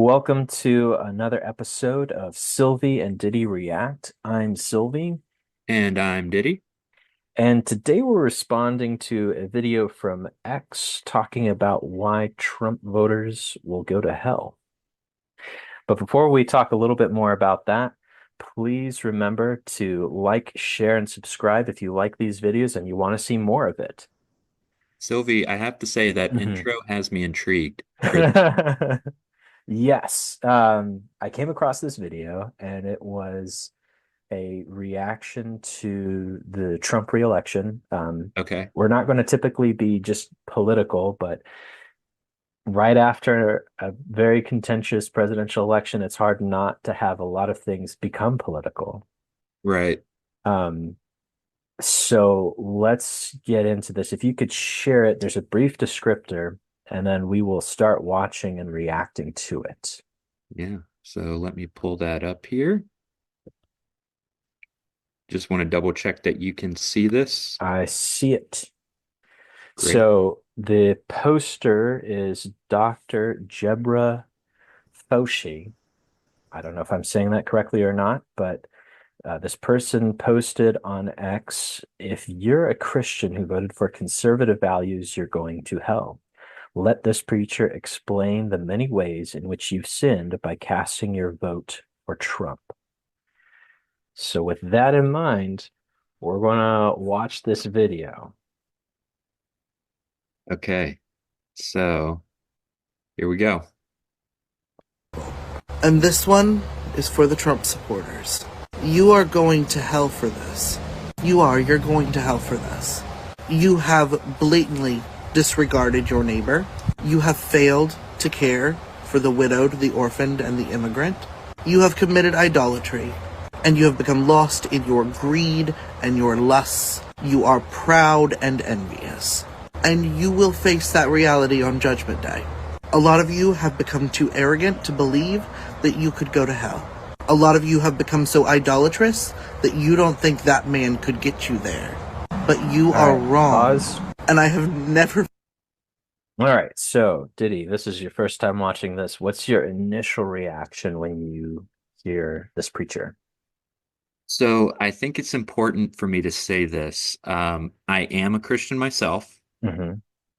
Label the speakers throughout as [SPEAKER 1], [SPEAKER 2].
[SPEAKER 1] Welcome to another episode of Silvie and Didy React. I'm Silvie,
[SPEAKER 2] And I'm Diddy.
[SPEAKER 1] and today we're responding to a video from X talking about why Trump voters will go to hell. But before we talk a little bit more about that, please remember to like, share, and subscribe if you like these videos and you want to see more of it.
[SPEAKER 2] Sylvie, I have to say that
[SPEAKER 1] Mhm.
[SPEAKER 2] intro has me intrigued for this.
[SPEAKER 1] Yes, I came across this video and it was a reaction to the Trump reelection.
[SPEAKER 2] Okay.
[SPEAKER 1] We're not going to typically be just political, but right after a very contentious presidential election, it's hard not to have a lot of things become political.
[SPEAKER 2] Right.
[SPEAKER 1] Um, so let's get into this. If you could share it, there's a brief descriptor, and then we will start watching and reacting to it.
[SPEAKER 2] Yeah. So let me pull that up here. Just want to double check that you can see this.
[SPEAKER 1] I see it.
[SPEAKER 2] Great.
[SPEAKER 1] So the poster is Dr. Jebra Faushay. I don't know if I'm saying that correctly or not, but this person posted on X, if you're a Christian who voted for conservative values, you're going to hell. Let this preacher explain the many ways in which you've sinned by casting your vote for Trump. So, with that in mind, we're going to watch this video.
[SPEAKER 2] Okay. So here we go.
[SPEAKER 3] And this one is for the Trump supporters. You are going to hell for this. You're going to hell for this. You have blatantly disregarded your neighbor. You have failed to care for the widowed, the orphaned, and the immigrant. You have committed idolatry. And you have become lost in your greed and your lusts. You are proud and envious. And you will face that reality on Judgment Day. A lot of you have become too arrogant to believe that you could go to hell. A lot of you have become so idolatrous that you don't think that man could get you there. But you
[SPEAKER 1] All
[SPEAKER 3] are
[SPEAKER 1] right,
[SPEAKER 3] wrong.
[SPEAKER 1] pause.
[SPEAKER 3] And I have never.
[SPEAKER 1] All right, so Diddy, this is your first time watching this. What's your initial reaction when you hear this preacher?
[SPEAKER 2] So I think it's important for me to say this. I am a Christian myself.
[SPEAKER 1] Hmm.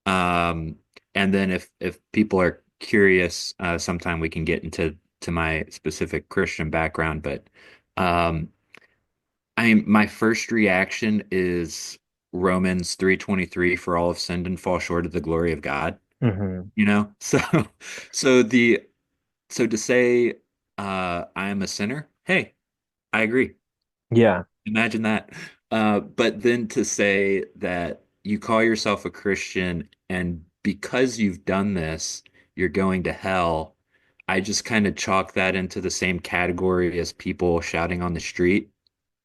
[SPEAKER 2] Um, and then if people are curious, sometime we can get into my specific Christian background. But um, my first reaction is Romans 3:23, for all have sinned and fall short of the glory of God.
[SPEAKER 1] Hmm.
[SPEAKER 2] So so the so to say I am a sinner, hey, I agree.
[SPEAKER 1] Yeah.
[SPEAKER 2] Imagine that. But then to say that you call yourself a Christian and because you've done this, you're going to hell. I just kind of chalk that into the same category as people shouting on the street.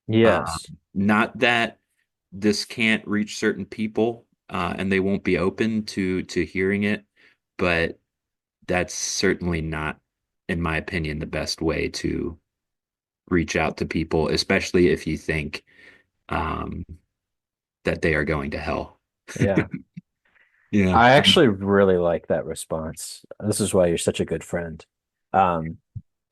[SPEAKER 1] Yes.
[SPEAKER 2] Not that this can't reach certain people, and they won't be open to hearing it, but that's certainly not, in my opinion, the best way to reach out to people, especially if you think um, that they are going to hell.
[SPEAKER 1] Yeah.
[SPEAKER 2] Yeah.
[SPEAKER 1] I actually really like that response. This is why you're such a good friend. Um,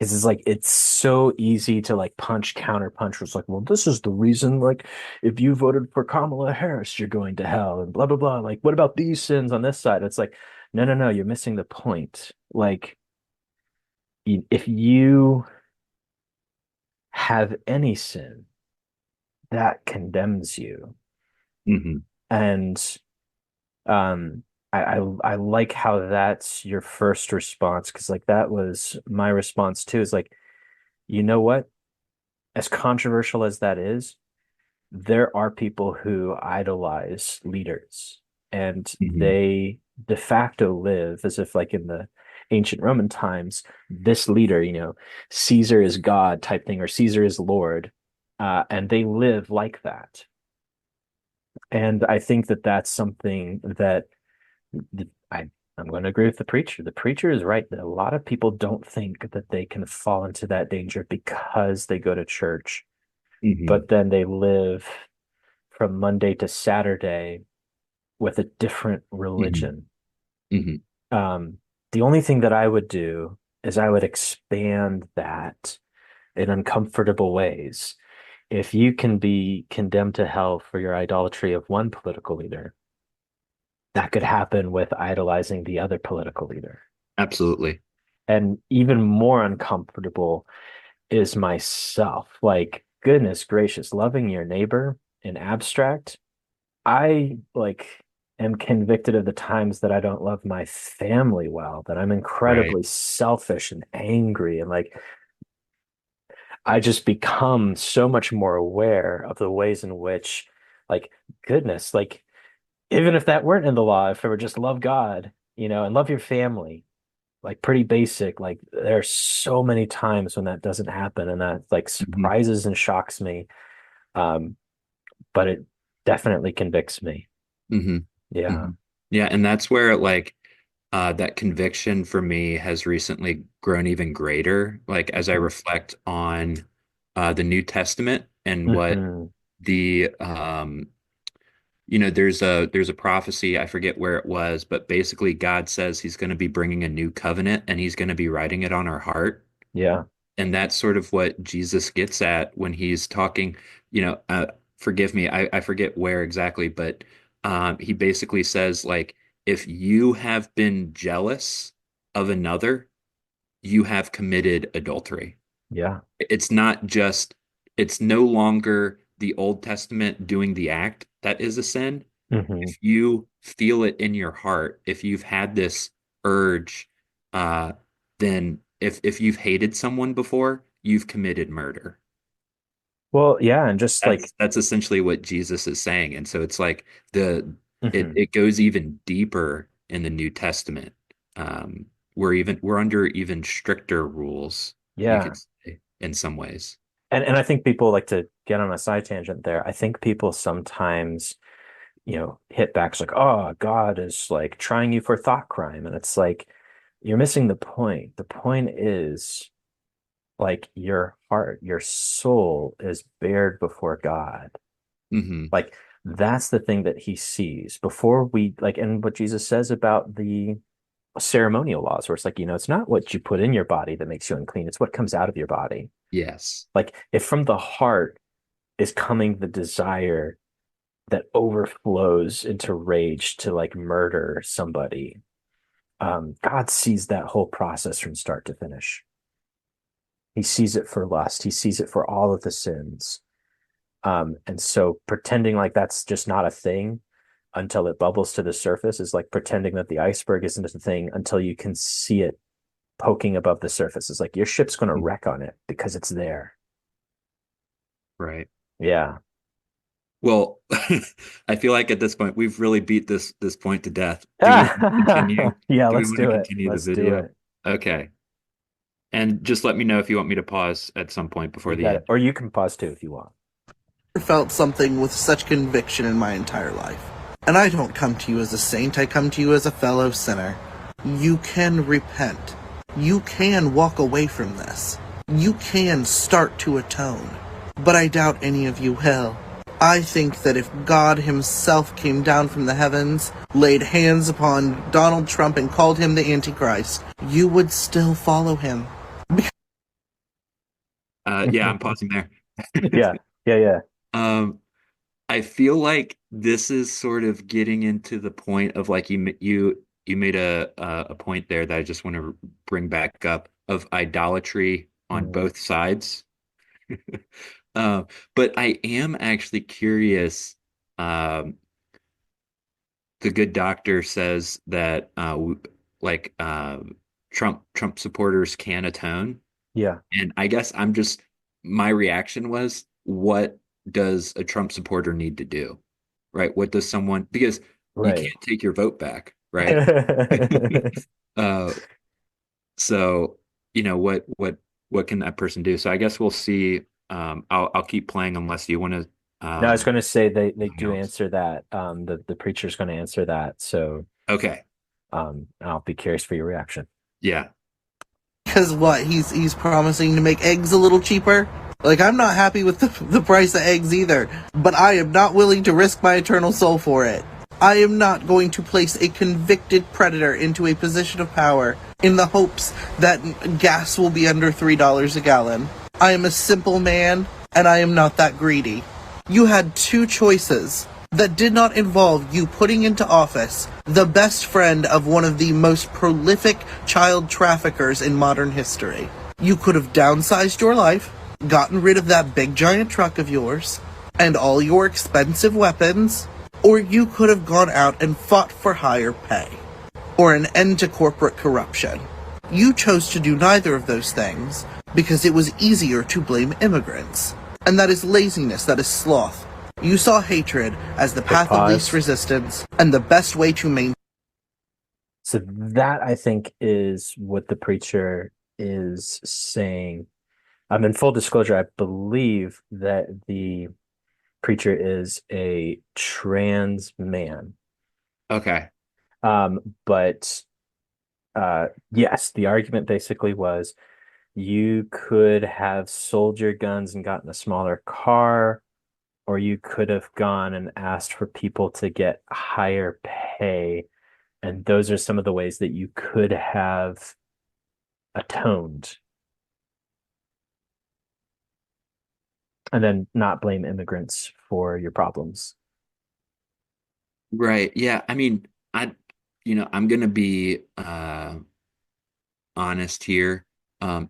[SPEAKER 1] it's like it's so easy to like punch counter punch. It's like, well, this is the reason. Like, if you voted for Kamala Harris, you're going to hell, and blah blah blah. Like, what about these sins on this side? It's like, no, no, no, you're missing the point. Like, if you have any sin, that condemns you.
[SPEAKER 2] Hmm.
[SPEAKER 1] And I like how that's your first response because like that was my response too. Is like, you know what? As controversial as that is, there are people who idolize leaders and
[SPEAKER 2] Hmm.
[SPEAKER 1] they de facto live as if like in the ancient Roman times, this leader, Caesar is God type thing or Caesar is Lord, and they live like that. And I think that that's something that I'm going to agree with the preacher. The preacher is right that a lot of people don't think that they can fall into that danger because they go to church,
[SPEAKER 2] Hmm.
[SPEAKER 1] but then they live from Monday to Saturday with a different
[SPEAKER 2] Hmm.
[SPEAKER 1] religion.
[SPEAKER 2] Hmm.
[SPEAKER 1] Um, the only thing that I would do. is I would expand that in uncomfortable ways. If you can be condemned to hell for your idolatry of one political leader, that could happen with idolizing the other political leader.
[SPEAKER 2] Absolutely.
[SPEAKER 1] And even more uncomfortable is myself. Like, goodness gracious, loving your neighbor in abstract. I like am convicted of the times that I don't love my family well, that I'm
[SPEAKER 2] Right.
[SPEAKER 1] incredibly selfish and angry. And like, I just become so much more aware of the ways in which, like, goodness, like, even if that weren't in the law, if it were just love God, and love your family, like pretty basic, like there's so many times when that doesn't happen and that like
[SPEAKER 2] Hmm.
[SPEAKER 1] surprises and shocks me. Um, but it definitely convicts me.
[SPEAKER 2] Hmm.
[SPEAKER 1] Yeah.
[SPEAKER 2] Hmm. Yeah, and that's where like that conviction for me has recently grown even greater. Like as I
[SPEAKER 1] Mhm.
[SPEAKER 2] reflect on the New Testament and what
[SPEAKER 1] Mhm.
[SPEAKER 2] the there's a prophecy, I forget where it was, but basically God says he's going to be bringing a new covenant and he's going to be writing it on our heart.
[SPEAKER 1] Yeah.
[SPEAKER 2] And that's sort of what Jesus gets at when he's talking, you know, uh, forgive me, I forget where exactly, but he basically says, like, if you have been jealous of another, you have committed adultery.
[SPEAKER 1] Yeah.
[SPEAKER 2] It's not just, it's no longer the Old Testament doing the act that is a sin.
[SPEAKER 1] Hmm.
[SPEAKER 2] If you feel it in your heart, if you've had this urge, uh, then if you've hated someone before, you've committed murder.
[SPEAKER 1] Well, yeah, and just like,
[SPEAKER 2] That's essentially what Jesus is saying. And so it's like the it
[SPEAKER 1] mhm.
[SPEAKER 2] it goes even deeper in the New Testament. Um, we're under even stricter rules, you
[SPEAKER 1] Yeah.
[SPEAKER 2] could say, in some ways.
[SPEAKER 1] And I think people like to get on a side tangent there. I think people sometimes, hit back like, oh, God is like trying you for thought crime. And it's like, you're missing the point. The point is like your heart, your soul is bared before God.
[SPEAKER 2] Hmm.
[SPEAKER 1] Like that's the thing that he sees before we like, and what Jesus says about the ceremonial laws, where it's like, it's not what you put in your body that makes you unclean, it's what comes out of your body.
[SPEAKER 2] Yes.
[SPEAKER 1] Like if from the heart is coming the desire that overflows into rage to like murder somebody, God sees that whole process from start to finish. He sees it for lust. He sees it for all of the sins. And so pretending like that's just not a thing until it bubbles to the surface is like pretending that the iceberg isn't a thing until you can see it poking above the surface. It's like your ship's going to wreck on it because it's there.
[SPEAKER 2] Right.
[SPEAKER 1] Yeah.
[SPEAKER 2] Well, I feel like at this point we've really beat this point to death. Do we want to continue?
[SPEAKER 1] Yeah,
[SPEAKER 2] Do we
[SPEAKER 1] let's
[SPEAKER 2] want to
[SPEAKER 1] do it.
[SPEAKER 2] continue the
[SPEAKER 1] Let's do
[SPEAKER 2] video?
[SPEAKER 1] it.
[SPEAKER 2] Okay. And just let me know if you want me to pause at some point before
[SPEAKER 1] You
[SPEAKER 2] the
[SPEAKER 1] got it.
[SPEAKER 2] end.
[SPEAKER 1] Or you can pause too if you want.
[SPEAKER 3] Felt something with such conviction in my entire life. And I don't come to you as a saint, I come to you as a fellow sinner. You can repent. You can walk away from this. You can start to atone. But I doubt any of you will. I think that if God himself came down from the heavens, laid hands upon Donald Trump and called him the Antichrist, you would still follow him.
[SPEAKER 2] Yeah, I'm pausing there.
[SPEAKER 1] Yeah. Yeah. Yeah.
[SPEAKER 2] Um, I feel like this is sort of getting into the point of like you made a point there that I just want to bring back up of idolatry on
[SPEAKER 1] Mm,
[SPEAKER 2] both sides. Uh, but I am actually curious. Um, the good doctor says that like Trump supporters can atone,
[SPEAKER 1] yeah.
[SPEAKER 2] and I guess I'm just my reaction was, what does a Trump supporter need to do? Right? What does someone, because you
[SPEAKER 1] Right.
[SPEAKER 2] can't take your vote back, right? Uh, so what can that person do? So I guess we'll see. I'll keep playing unless you want to
[SPEAKER 1] No, I was going to say they
[SPEAKER 2] something
[SPEAKER 1] do
[SPEAKER 2] else.
[SPEAKER 1] answer that. The preacher's going to answer that. So
[SPEAKER 2] Okay.
[SPEAKER 1] I'll be curious for your reaction.
[SPEAKER 2] Yeah.
[SPEAKER 3] Because what, he's promising to make eggs a little cheaper? Like, I'm not happy with the price of eggs either, but I am not willing to risk my eternal soul for it. I am not going to place a convicted predator into a position of power in the hopes that gas will be under $3 a gallon. I am a simple man, and I am not that greedy. You had two choices that did not involve you putting into office the best friend of one of the most prolific child traffickers in modern history. You could have downsized your life, gotten rid of that big giant truck of yours, and all your expensive weapons, or you could have gone out and fought for higher pay, or an end to corporate corruption. You chose to do neither of those things because it was easier to blame immigrants. And that is laziness, that is sloth. You saw hatred as the path of least resistance and the best way to maintain.
[SPEAKER 1] So that, I think, is what the preacher is saying. In full disclosure, I believe that the preacher is a trans man.
[SPEAKER 2] Okay.
[SPEAKER 1] But yes, the argument basically was you could have sold your guns and gotten a smaller car, or you could have gone and asked for people to get higher pay. And those are some of the ways that you could have atoned and then not blame immigrants for your problems.
[SPEAKER 2] Right. Yeah. I mean, I'm gonna be honest here.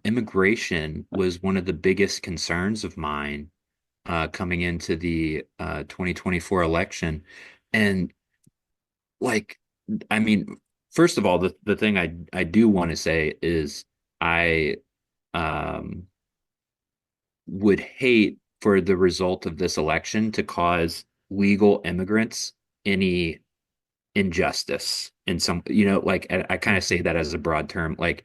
[SPEAKER 2] Immigration was one of the biggest concerns of mine coming into the 2024 election. And like, I mean, first of all, the thing I do want to say is I um would hate for the result of this election to cause legal immigrants any injustice in some, like I kind of say
[SPEAKER 1] Mhm.
[SPEAKER 2] that as a broad term. Like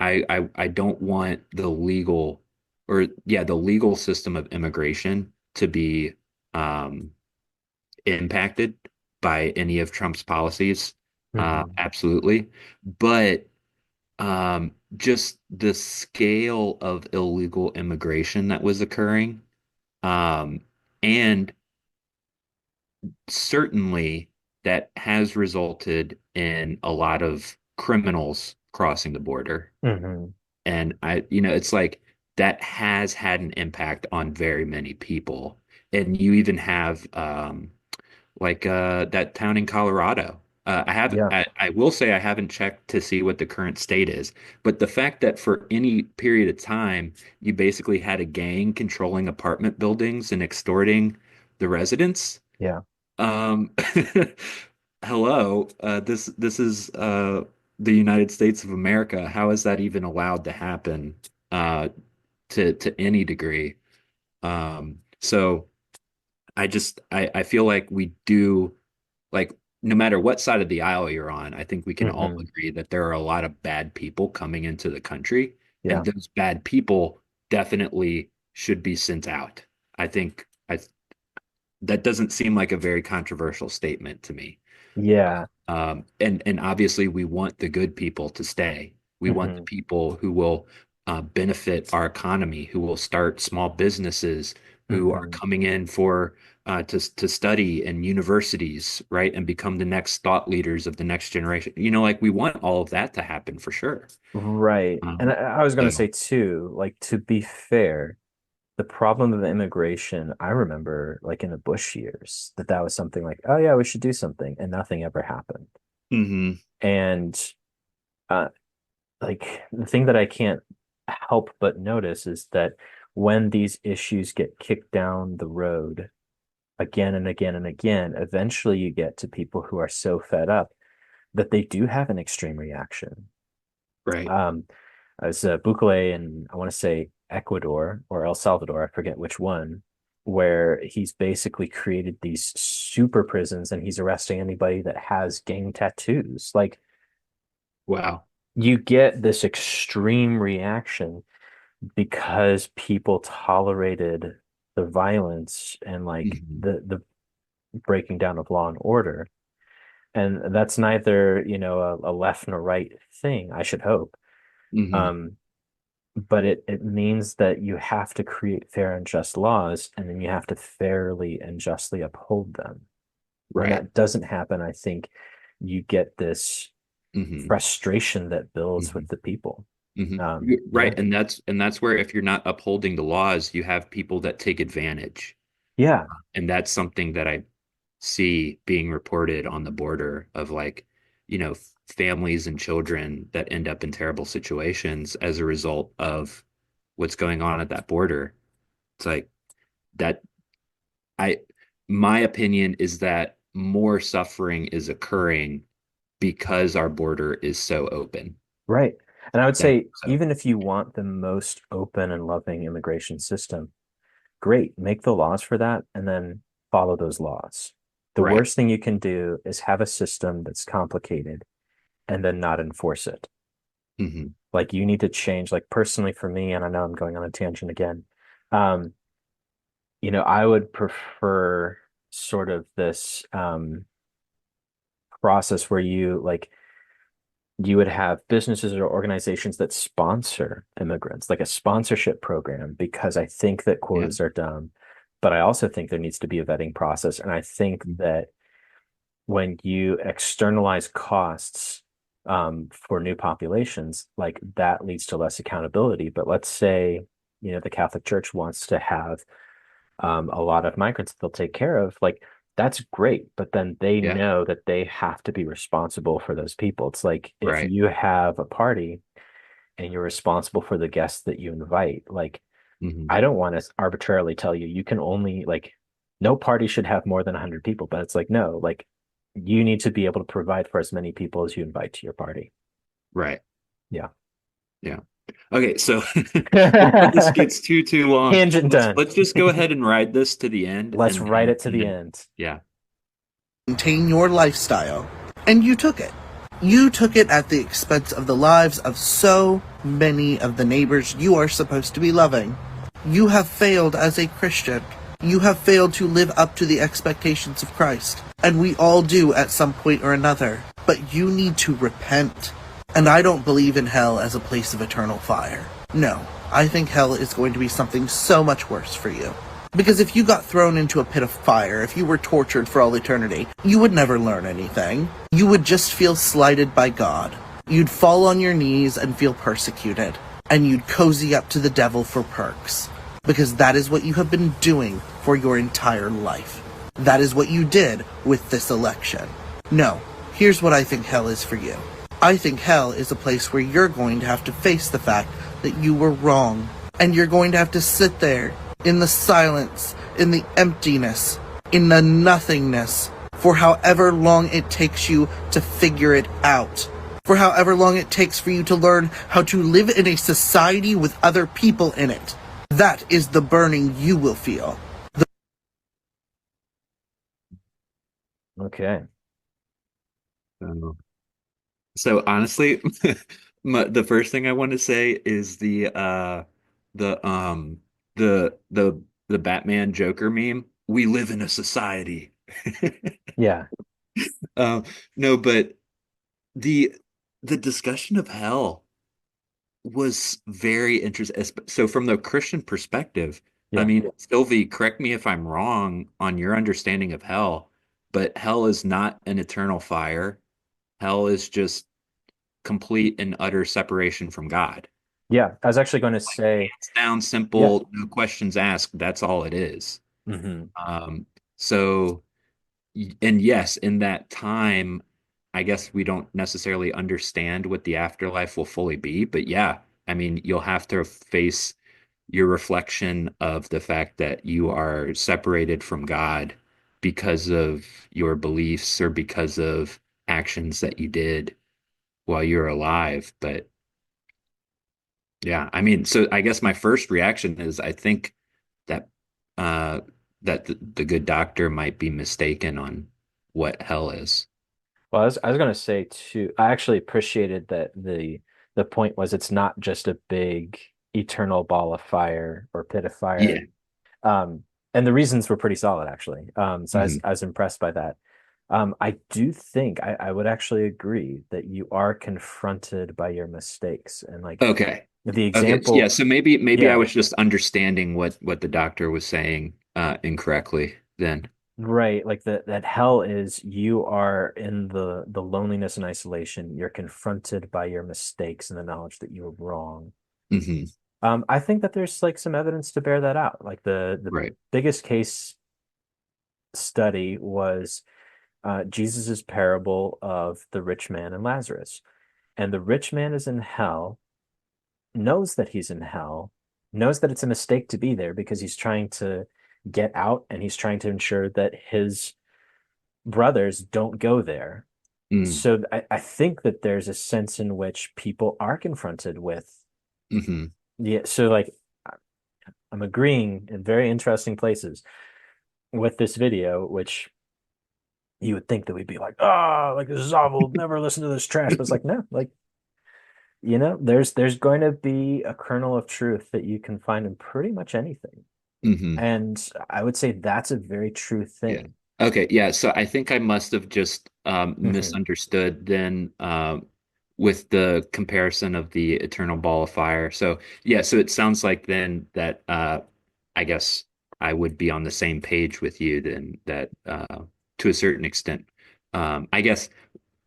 [SPEAKER 2] I don't want the legal or yeah, the legal system of immigration to be um impacted by any of Trump's policies.
[SPEAKER 1] Mhm.
[SPEAKER 2] Absolutely. But just the scale of illegal immigration that was occurring, um, and certainly that has resulted in a lot of criminals crossing the border.
[SPEAKER 1] Mhm.
[SPEAKER 2] And it's like that has had an impact on very many people. And you even have like that town in Colorado.
[SPEAKER 1] Yeah.
[SPEAKER 2] I will say I haven't checked to see what the current state is, but the fact that for any period of time you basically had a gang controlling apartment buildings and extorting the residents.
[SPEAKER 1] Yeah.
[SPEAKER 2] Um, hello, this is the United States of America. How is that even allowed to happen uh, to any degree? So I feel like we do like no matter what side of the aisle you're on, I think we can all
[SPEAKER 1] Mhm.
[SPEAKER 2] agree that there are a lot of bad people coming into the country, and
[SPEAKER 1] Yeah.
[SPEAKER 2] those bad people definitely should be sent out. I think I that doesn't seem like a very controversial statement to me.
[SPEAKER 1] Yeah.
[SPEAKER 2] And obviously we want the good people to stay. We want the
[SPEAKER 1] Mhm.
[SPEAKER 2] people who will benefit our economy, who will start small businesses, who are
[SPEAKER 1] Mhm.
[SPEAKER 2] coming in for to study in universities, right, and become the next thought leaders of the next generation. Like we want all of that to happen for sure.
[SPEAKER 1] Right. And
[SPEAKER 2] Um,
[SPEAKER 1] I was going to
[SPEAKER 2] so,
[SPEAKER 1] say too, like to be fair, the problem of immigration, I remember like in the Bush years that was something like, oh yeah, we should do something, and nothing ever happened.
[SPEAKER 2] mhm,
[SPEAKER 1] And uh, like the thing that I can't help but notice is that when these issues get kicked down the road again and again and again, eventually you get to people who are so fed up that they do have an extreme reaction.
[SPEAKER 2] right.
[SPEAKER 1] Um, I was Bukele in, I want to say Ecuador or El Salvador, I forget which one, where he's basically created these super prisons and he's arresting anybody that has gang tattoos. Like
[SPEAKER 2] Wow.
[SPEAKER 1] you get this extreme reaction because people tolerated the violence and like
[SPEAKER 2] Mhm,
[SPEAKER 1] the breaking down of law and order. And that's neither, a left nor right thing, I should hope.
[SPEAKER 2] mhm.
[SPEAKER 1] Um, but it means that you have to create fair and just laws, and then you have to fairly and justly uphold them. When
[SPEAKER 2] Right.
[SPEAKER 1] that doesn't happen, I think you get this
[SPEAKER 2] Hmm.
[SPEAKER 1] frustration that builds
[SPEAKER 2] Hmm.
[SPEAKER 1] with the people.
[SPEAKER 2] Hmm.
[SPEAKER 1] Yeah.
[SPEAKER 2] Right. And that's where if you're not upholding the laws, you have people that take advantage.
[SPEAKER 1] Yeah.
[SPEAKER 2] And that's something that I see being reported on the border of like, families and children that end up in terrible situations as a result of what's going on at that border. It's like that I my opinion is that more suffering is occurring because our border is so open.
[SPEAKER 1] Right. And I would
[SPEAKER 2] That
[SPEAKER 1] say,
[SPEAKER 2] so
[SPEAKER 1] even if you want the most open and loving immigration system, great, make the laws for that and then follow those laws. The
[SPEAKER 2] right.
[SPEAKER 1] worst thing you can do is have a system that's complicated and then not enforce it.
[SPEAKER 2] Hmm.
[SPEAKER 1] Like, you need to change, like, personally for me, and I know I'm going on a tangent again. Um, I would prefer sort of this process where you would have businesses or organizations that sponsor immigrants, like a sponsorship program, because I think that
[SPEAKER 2] Yeah.
[SPEAKER 1] quotas are dumb, but I also think there needs to be a vetting process. And I think that when you externalize costs for new populations, like, that leads to less accountability. But let's say, the Catholic Church wants to have a lot of migrants that they'll take care of, like, that's great. But then they
[SPEAKER 2] Yeah.
[SPEAKER 1] know that they have to be responsible for those people. It's like, if
[SPEAKER 2] Right.
[SPEAKER 1] you have a party and you're responsible for the guests that you invite, like,
[SPEAKER 2] Hmm.
[SPEAKER 1] I don't want to arbitrarily tell you you can only, like, no party should have more than 100 people, but it's like, no, like, you need to be able to provide for as many people as you invite to your party.
[SPEAKER 2] Right.
[SPEAKER 1] Yeah.
[SPEAKER 2] Yeah. Okay, so before this gets too long,
[SPEAKER 1] Tangent
[SPEAKER 2] let's
[SPEAKER 1] done.
[SPEAKER 2] let's just go ahead and ride this to the end
[SPEAKER 1] Let's
[SPEAKER 2] and
[SPEAKER 1] write
[SPEAKER 2] then
[SPEAKER 1] it to the end.
[SPEAKER 2] yeah.
[SPEAKER 3] Maintain your lifestyle. And you took it. You took it at the expense of the lives of so many of the neighbors you are supposed to be loving. You have failed as a Christian. You have failed to live up to the expectations of Christ. And we all do at some point or another. But you need to repent. And I don't believe in hell as a place of eternal fire. No, I think hell is going to be something so much worse for you. Because if you got thrown into a pit of fire, if you were tortured for all eternity, you would never learn anything. You would just feel slighted by God. You'd fall on your knees and feel persecuted. And you'd cozy up to the devil for perks. Because that is what you have been doing for your entire life. That is what you did with this election. No, here's what I think hell is for you. I think hell is a place where you're going to have to face the fact that you were wrong. And you're going to have to sit there in the silence, in the emptiness, in the nothingness, for however long it takes you to figure it out. For however long it takes for you to learn how to live in a society with other people in it. That is the burning you will feel.
[SPEAKER 1] Okay.
[SPEAKER 2] So, so honestly, the first thing I want to say is the the Batman Joker meme. We live in a society.
[SPEAKER 1] Yeah.
[SPEAKER 2] Um, no, but the the discussion of hell was very interesting. So from the Christian perspective, I
[SPEAKER 1] Yeah.
[SPEAKER 2] mean, Sylvie, correct me if I'm wrong on your understanding of hell, but hell is not an eternal fire. Hell is just complete and utter separation from God.
[SPEAKER 1] Yeah. I was actually going to say,
[SPEAKER 2] Hands down,
[SPEAKER 1] yeah.
[SPEAKER 2] simple, no questions asked. That's all it is.
[SPEAKER 1] Hmm.
[SPEAKER 2] Um, so, and yes, in that time, I guess we don't necessarily understand what the afterlife will fully be, but yeah, I mean, you'll have to face your reflection of the fact that you are separated from God because of your beliefs or because of actions that you did while you're alive. But yeah, I mean, so I guess my first reaction is I think that uh that the good doctor might be mistaken on what hell is.
[SPEAKER 1] Well, I was going to say too, I actually appreciated that the point was, it's not just a big eternal ball of fire or pit of fire.
[SPEAKER 2] Yeah.
[SPEAKER 1] Um, and the reasons were pretty solid, actually. So
[SPEAKER 2] Mhm.
[SPEAKER 1] I was impressed by that. I do think I would actually agree that you are confronted by your mistakes. And, like,
[SPEAKER 2] Okay.
[SPEAKER 1] the
[SPEAKER 2] Okay. Yeah,
[SPEAKER 1] example,
[SPEAKER 2] so maybe I
[SPEAKER 1] yeah,
[SPEAKER 2] was just understanding what the doctor was saying incorrectly then.
[SPEAKER 1] Right, like that hell is you are in the loneliness and isolation. You're confronted by your mistakes and the knowledge that you were wrong.
[SPEAKER 2] Hmm.
[SPEAKER 1] I think that there's like some evidence to bear that out. Like the
[SPEAKER 2] Right.
[SPEAKER 1] biggest case study was Jesus's parable of the rich man and Lazarus. And the rich man is in hell, knows that he's in hell, knows that it's a mistake to be there because he's trying to get out and he's trying to ensure that his brothers don't go there.
[SPEAKER 2] Mm.
[SPEAKER 1] So I think that there's a sense in which people are confronted with,
[SPEAKER 2] Hmm.
[SPEAKER 1] yeah. So like I'm agreeing in very interesting places with this video, which you would think that we'd be like, oh, like this is awful, never listen to this trash. But it's like, no, like, there's going to be a kernel of truth that you can find in pretty much anything.
[SPEAKER 2] Hmm.
[SPEAKER 1] And I would say that's a very true
[SPEAKER 2] Yeah.
[SPEAKER 1] thing.
[SPEAKER 2] Okay. Yeah. So I think I must have just
[SPEAKER 1] Hmm.
[SPEAKER 2] misunderstood then with the comparison of the eternal ball of fire. So yeah. So it sounds like then that I guess I would be on the same page with you then that to a certain extent. I guess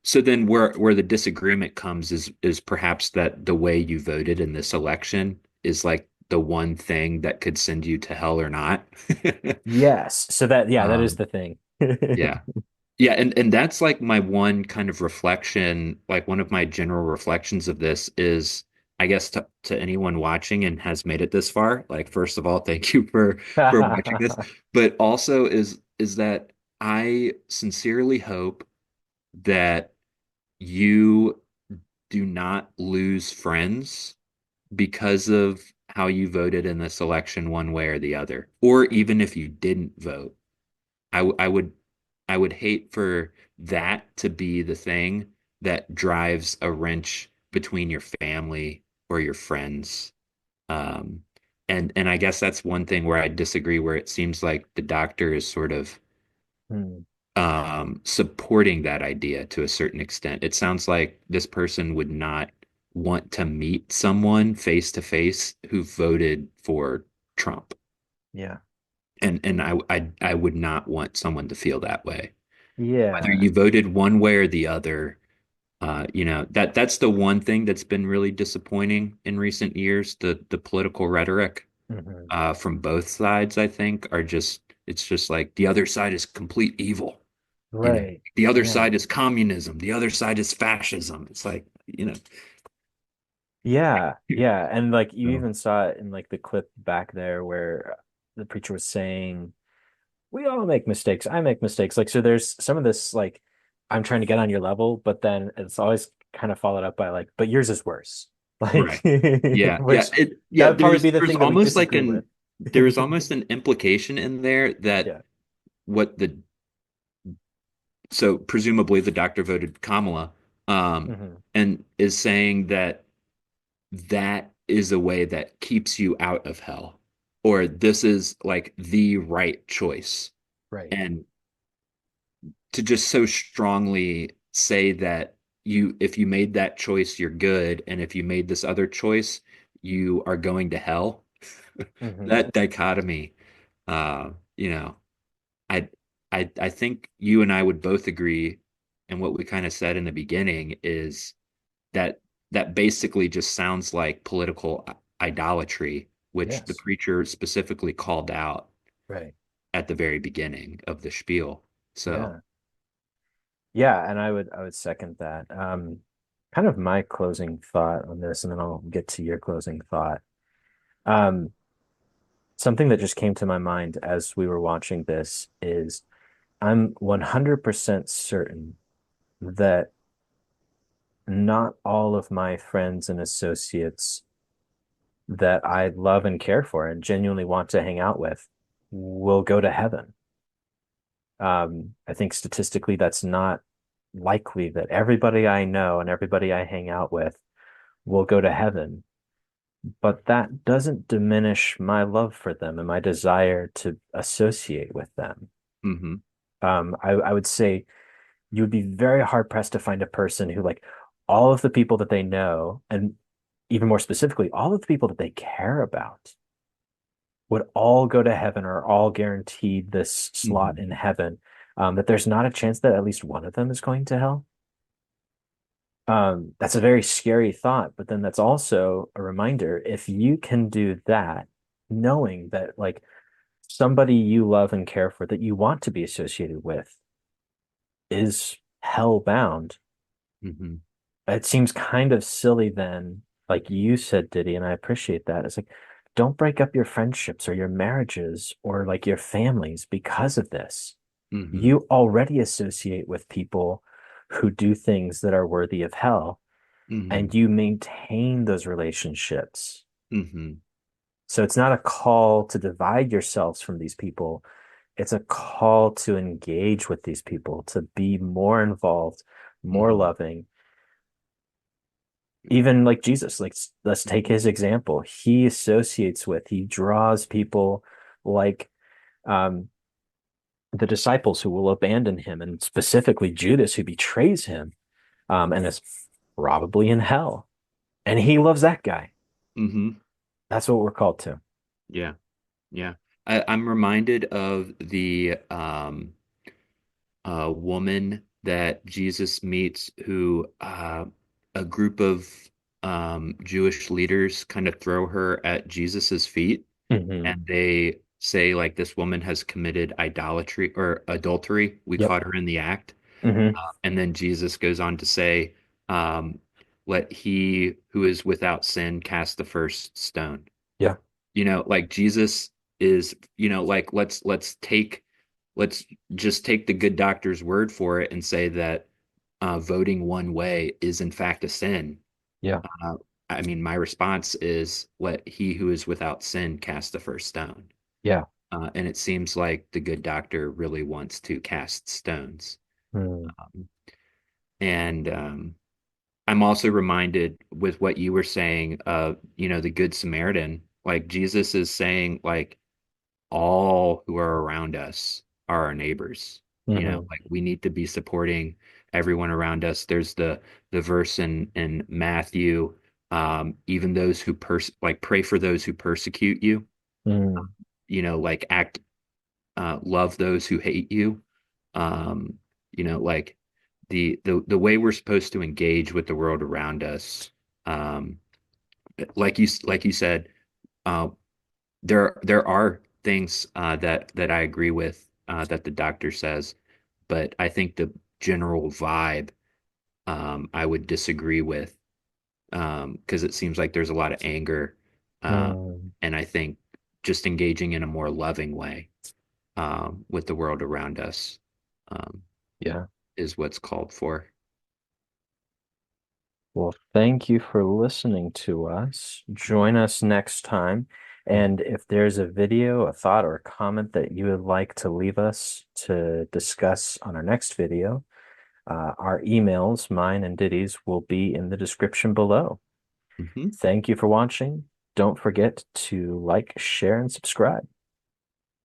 [SPEAKER 2] so. Then where the disagreement comes is perhaps that the way you voted in this election is like the one thing that could send you to hell or not.
[SPEAKER 1] Yes. So that, yeah, that is
[SPEAKER 2] Um,
[SPEAKER 1] the thing.
[SPEAKER 2] yeah. Yeah, and that's like my one kind of reflection, like one of my general reflections of this is, I guess to anyone watching and has made it this far, like first of all, thank you for watching this, but also is that I sincerely hope that you do not lose friends because of how you voted in this election one way or the other, or even if you didn't vote. I would hate for that to be the thing that drives a wrench between your family or your friends. Um, and I guess that's one thing where I disagree, where it seems like the doctor is sort of
[SPEAKER 1] Hmm.
[SPEAKER 2] supporting that idea to a certain extent. It sounds like this person would not want to meet someone face to face who voted for Trump.
[SPEAKER 1] Yeah.
[SPEAKER 2] And I would not want someone to feel that way. Whether
[SPEAKER 1] Yeah.
[SPEAKER 2] you voted one way or the other, that's the one thing that's been really disappointing in recent years. The political rhetoric
[SPEAKER 1] Hmm.
[SPEAKER 2] from both sides, I think, are just it's just like the other side is complete evil.
[SPEAKER 1] Right.
[SPEAKER 2] The other
[SPEAKER 1] Yeah.
[SPEAKER 2] side is communism. The other side is fascism. It's like,
[SPEAKER 1] Yeah. Yeah. And like you
[SPEAKER 2] so,
[SPEAKER 1] even saw it in like the clip back there where the preacher was saying, we all make mistakes. I make mistakes. Like, so there's some of this, like, I'm trying to get on your level, but then it's always kind of followed up by like, but yours is worse. Like,
[SPEAKER 2] right. Yeah, yeah.
[SPEAKER 1] which
[SPEAKER 2] Yeah,
[SPEAKER 1] that would probably
[SPEAKER 2] there's
[SPEAKER 1] be the
[SPEAKER 2] there's
[SPEAKER 1] thing that we
[SPEAKER 2] almost like
[SPEAKER 1] disagree with.
[SPEAKER 2] an there is almost an implication in there that
[SPEAKER 1] Yeah.
[SPEAKER 2] what the so presumably the doctor voted Kamala,
[SPEAKER 1] Hmm.
[SPEAKER 2] and is saying that that is a way that keeps you out of hell, or this is like the right choice.
[SPEAKER 1] Right.
[SPEAKER 2] And to just so strongly say that if you made that choice, you're good, and if you made this other choice, you are going to hell.
[SPEAKER 1] Hmm.
[SPEAKER 2] That dichotomy, uh, you know, I I think you and I would both agree, and what we kind of said in the beginning is that that basically just sounds like political idolatry, which the
[SPEAKER 1] Yes.
[SPEAKER 2] preacher specifically called out
[SPEAKER 1] Right.
[SPEAKER 2] at the very beginning of the spiel. So,
[SPEAKER 1] Yeah. Yeah. And I would second that. Kind of my closing thought on this, and then I'll get to your closing thought. Um, Something that just came to my mind as we were watching this is I'm 100% certain that not all of my friends and associates that I love and care for and genuinely want to hang out with will go to heaven. I think statistically that's not likely that everybody I know and everybody I hang out with will go to heaven, but that doesn't diminish my love for them and my desire to associate with them.
[SPEAKER 2] mhm.
[SPEAKER 1] I would say you would be very hard pressed to find a person who, like, all of the people that they know, and even more specifically, all of the people that they care about, would all go to heaven or all guaranteed this slot
[SPEAKER 2] Hmm.
[SPEAKER 1] in heaven, that there's not a chance that at least one of them is going to hell. That's a very scary thought, but then that's also a reminder if you can do that, knowing that like somebody you love and care for that you want to be associated with is hell bound,
[SPEAKER 2] Hmm.
[SPEAKER 1] it seems kind of silly then, like you said, Diddy, and I appreciate that. It's like, don't break up your friendships or your marriages or like your families because of this.
[SPEAKER 2] Hmm.
[SPEAKER 1] You already associate with people who do things that are worthy of hell,
[SPEAKER 2] Hmm.
[SPEAKER 1] and you maintain those relationships.
[SPEAKER 2] Hmm.
[SPEAKER 1] So it's not a call to divide yourselves from these people. It's a call to engage with these people, to be more involved, more
[SPEAKER 2] Hmm.
[SPEAKER 1] loving. Even like Jesus, like let's take his example. He associates with, he draws people like um, the disciples who will abandon him, and specifically Judas who betrays him, and is probably in hell. And he loves that guy.
[SPEAKER 2] Hmm.
[SPEAKER 1] That's what we're called to.
[SPEAKER 2] Yeah. Yeah. I'm reminded of the woman that Jesus meets who a group of Jewish leaders kind of throw her at Jesus's feet,
[SPEAKER 1] Hmm.
[SPEAKER 2] and they say like this woman has committed idolatry or adultery. We
[SPEAKER 1] Yep.
[SPEAKER 2] caught her in the act.
[SPEAKER 1] Hmm.
[SPEAKER 2] And then Jesus goes on to say, um, let he who is without sin cast the first stone.
[SPEAKER 1] Yeah.
[SPEAKER 2] Like Jesus is, like let's just take the good doctor's word for it and say that voting one way is in fact a sin.
[SPEAKER 1] Yeah.
[SPEAKER 2] Uh, I mean, my response is let he who is without sin cast the first stone.
[SPEAKER 1] Yeah.
[SPEAKER 2] And it seems like the good doctor really wants to cast stones.
[SPEAKER 1] Mm.
[SPEAKER 2] And I'm also reminded with what you were saying of, the Good Samaritan, like Jesus is saying, like, all who are around us are our neighbors.
[SPEAKER 1] Hmm.
[SPEAKER 2] Like we need to be supporting everyone around us. There's the verse in Matthew, even those who like pray for those who persecute you,
[SPEAKER 1] Mm.
[SPEAKER 2] like act love those who hate you. Um, like the way we're supposed to engage with the world around us. Um, like you said, uh, there are things that I agree with that the doctor says, but I think the general vibe I would disagree with because it seems like there's a lot of anger, uh,
[SPEAKER 1] Mm.
[SPEAKER 2] and I think just engaging in a more loving way with the world around us um,
[SPEAKER 1] Yeah.
[SPEAKER 2] is what's called for.
[SPEAKER 1] Well, thank you for listening to us. Join us next time. And if there's a video, a thought, or a comment that you would like to leave us to discuss on our next video, our emails, mine and Diddy's, will be in the description below.
[SPEAKER 2] Mhm.
[SPEAKER 1] Thank you for watching. Don't forget to like, share, and subscribe.